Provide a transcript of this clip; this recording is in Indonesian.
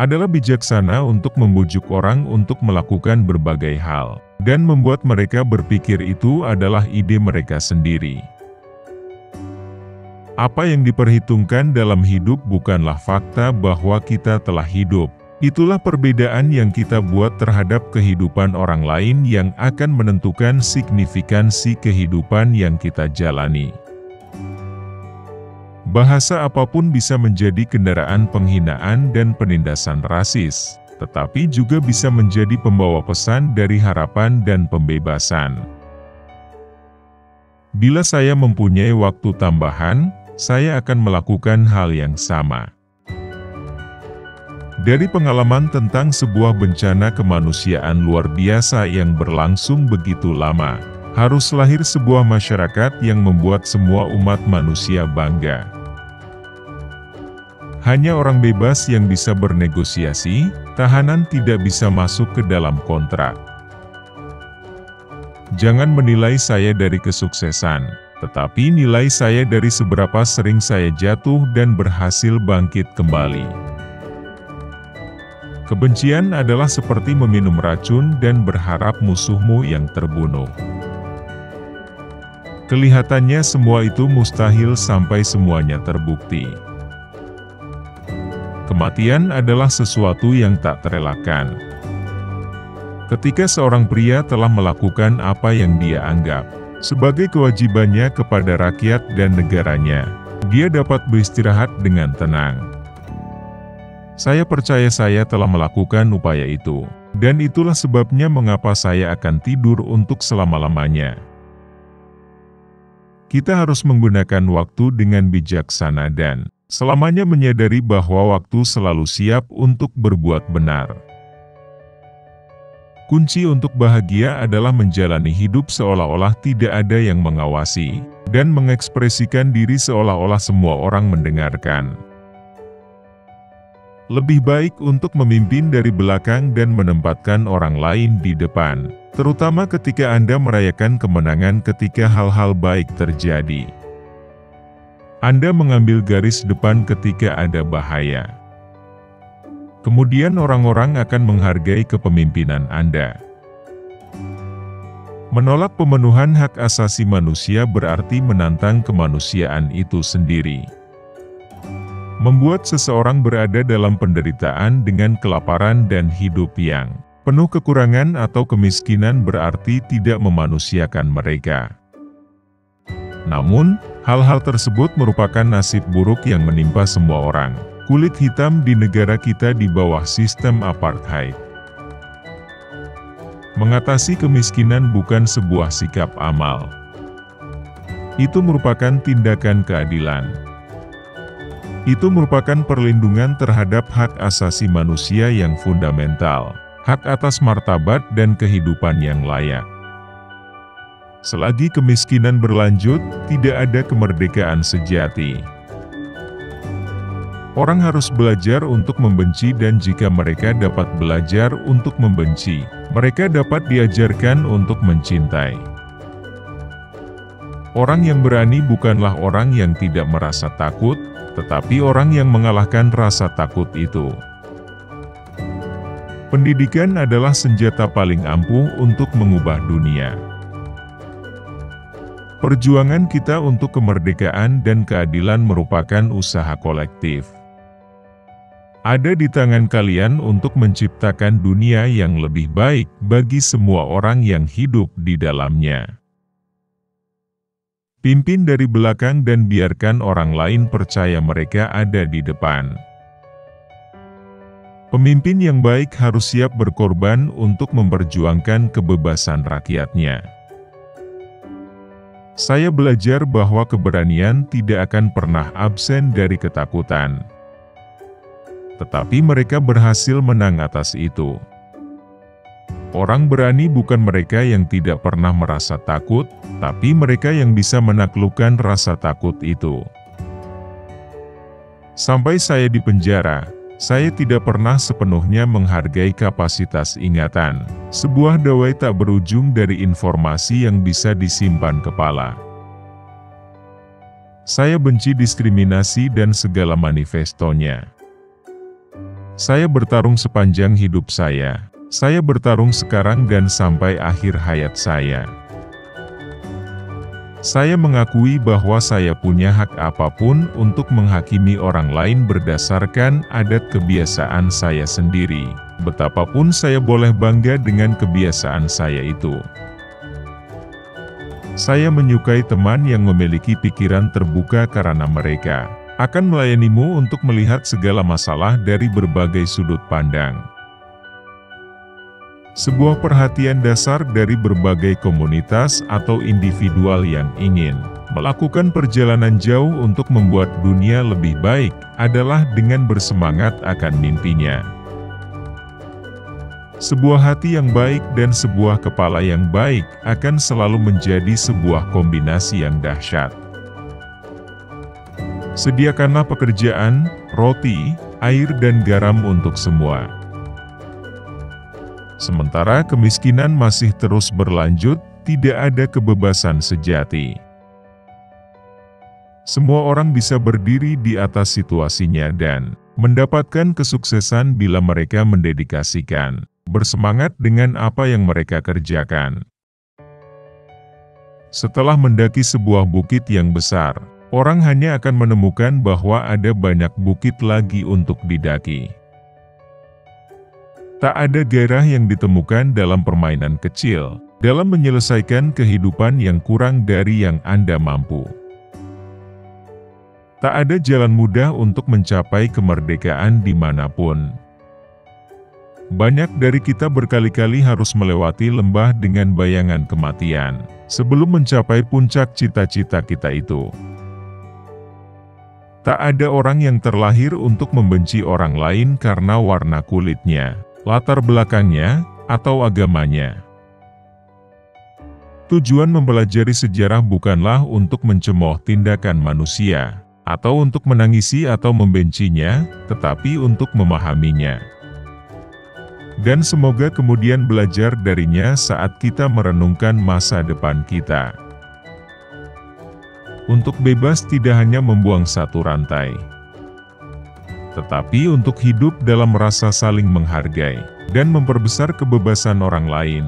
adalah bijaksana untuk membujuk orang untuk melakukan berbagai hal, dan membuat mereka berpikir itu adalah ide mereka sendiri. Apa yang diperhitungkan dalam hidup bukanlah fakta bahwa kita telah hidup. Itulah perbedaan yang kita buat terhadap kehidupan orang lain yang akan menentukan signifikansi kehidupan yang kita jalani. Bahasa apapun bisa menjadi kendaraan penghinaan dan penindasan rasis, tetapi juga bisa menjadi pembawa pesan dari harapan dan pembebasan. Bila saya mempunyai waktu tambahan, saya akan melakukan hal yang sama. Dari pengalaman tentang sebuah bencana kemanusiaan luar biasa yang berlangsung begitu lama, harus lahir sebuah masyarakat yang membuat semua umat manusia bangga. Hanya orang bebas yang bisa bernegosiasi, tahanan tidak bisa masuk ke dalam kontrak. Jangan menilai saya dari kesuksesan, tetapi nilai saya dari seberapa sering saya jatuh dan berhasil bangkit kembali. Kebencian adalah seperti meminum racun dan berharap musuhmu yang terbunuh. Kelihatannya semua itu mustahil sampai semuanya terbukti. Kematian adalah sesuatu yang tak terelakkan. Ketika seorang pria telah melakukan apa yang dia anggap sebagai kewajibannya kepada rakyat dan negaranya, dia dapat beristirahat dengan tenang. Saya percaya saya telah melakukan upaya itu, dan itulah sebabnya mengapa saya akan tidur untuk selama-lamanya. Kita harus menggunakan waktu dengan bijaksana dan selamanya menyadari bahwa waktu selalu siap untuk berbuat benar. Kunci untuk bahagia adalah menjalani hidup seolah-olah tidak ada yang mengawasi, dan mengekspresikan diri seolah-olah semua orang mendengarkan. Lebih baik untuk memimpin dari belakang dan menempatkan orang lain di depan, terutama ketika Anda merayakan kemenangan ketika hal-hal baik terjadi. Anda mengambil garis depan ketika ada bahaya. Kemudian orang-orang akan menghargai kepemimpinan Anda. Menolak pemenuhan hak asasi manusia berarti menantang kemanusiaan itu sendiri. Membuat seseorang berada dalam penderitaan dengan kelaparan dan hidup yang penuh kekurangan atau kemiskinan berarti tidak memanusiakan mereka. Namun, hal-hal tersebut merupakan nasib buruk yang menimpa semua orang kulit hitam di negara kita di bawah sistem apartheid. Mengatasi kemiskinan bukan sebuah sikap amal. Itu merupakan tindakan keadilan. Itu merupakan perlindungan terhadap hak asasi manusia yang fundamental, hak atas martabat dan kehidupan yang layak. Selagi kemiskinan berlanjut, tidak ada kemerdekaan sejati. Orang harus belajar untuk membenci, dan jika mereka dapat belajar untuk membenci, mereka dapat diajarkan untuk mencintai. Orang yang berani bukanlah orang yang tidak merasa takut, tetapi orang yang mengalahkan rasa takut itu. Pendidikan adalah senjata paling ampuh untuk mengubah dunia. Perjuangan kita untuk kemerdekaan dan keadilan merupakan usaha kolektif. Ada di tangan kalian untuk menciptakan dunia yang lebih baik bagi semua orang yang hidup di dalamnya. Pimpin dari belakang dan biarkan orang lain percaya mereka ada di depan. Pemimpin yang baik harus siap berkorban untuk memperjuangkan kebebasan rakyatnya. Saya belajar bahwa keberanian tidak akan pernah absen dari ketakutan. Tetapi mereka berhasil menang atas itu. Orang berani bukan mereka yang tidak pernah merasa takut, tapi mereka yang bisa menaklukkan rasa takut itu. Sampai saya di penjara, saya tidak pernah sepenuhnya menghargai kapasitas ingatan, sebuah dawai tak berujung dari informasi yang bisa disimpan kepala. Saya benci diskriminasi dan segala manifestonya. Saya bertarung sepanjang hidup saya. Saya bertarung sekarang dan sampai akhir hayat saya. Saya mengakui bahwa saya punya hak apapun untuk menghakimi orang lain berdasarkan adat kebiasaan saya sendiri. Betapapun saya boleh bangga dengan kebiasaan saya itu. Saya menyukai teman yang memiliki pikiran terbuka karena mereka akan melayanimu untuk melihat segala masalah dari berbagai sudut pandang. Sebuah perhatian dasar dari berbagai komunitas atau individual yang ingin melakukan perjalanan jauh untuk membuat dunia lebih baik adalah dengan bersemangat akan mimpinya. Sebuah hati yang baik dan sebuah kepala yang baik akan selalu menjadi sebuah kombinasi yang dahsyat. Sediakanlah pekerjaan, roti, air dan garam untuk semua. Sementara kemiskinan masih terus berlanjut, tidak ada kebebasan sejati. Semua orang bisa berdiri di atas situasinya dan mendapatkan kesuksesan bila mereka mendedikasikan, bersemangat dengan apa yang mereka kerjakan. Setelah mendaki sebuah bukit yang besar, orang hanya akan menemukan bahwa ada banyak bukit lagi untuk didaki. Tak ada gairah yang ditemukan dalam permainan kecil, dalam menyelesaikan kehidupan yang kurang dari yang Anda mampu. Tak ada jalan mudah untuk mencapai kemerdekaan dimanapun. Banyak dari kita berkali-kali harus melewati lembah dengan bayangan kematian, sebelum mencapai puncak cita-cita kita itu. Tak ada orang yang terlahir untuk membenci orang lain karena warna kulitnya, latar belakangnya, atau agamanya. Tujuan mempelajari sejarah bukanlah untuk mencemooh tindakan manusia, atau untuk menangisi atau membencinya, tetapi untuk memahaminya. Dan semoga kemudian belajar darinya saat kita merenungkan masa depan kita. Untuk bebas tidak hanya membuang satu rantai, tetapi untuk hidup dalam rasa saling menghargai, dan memperbesar kebebasan orang lain.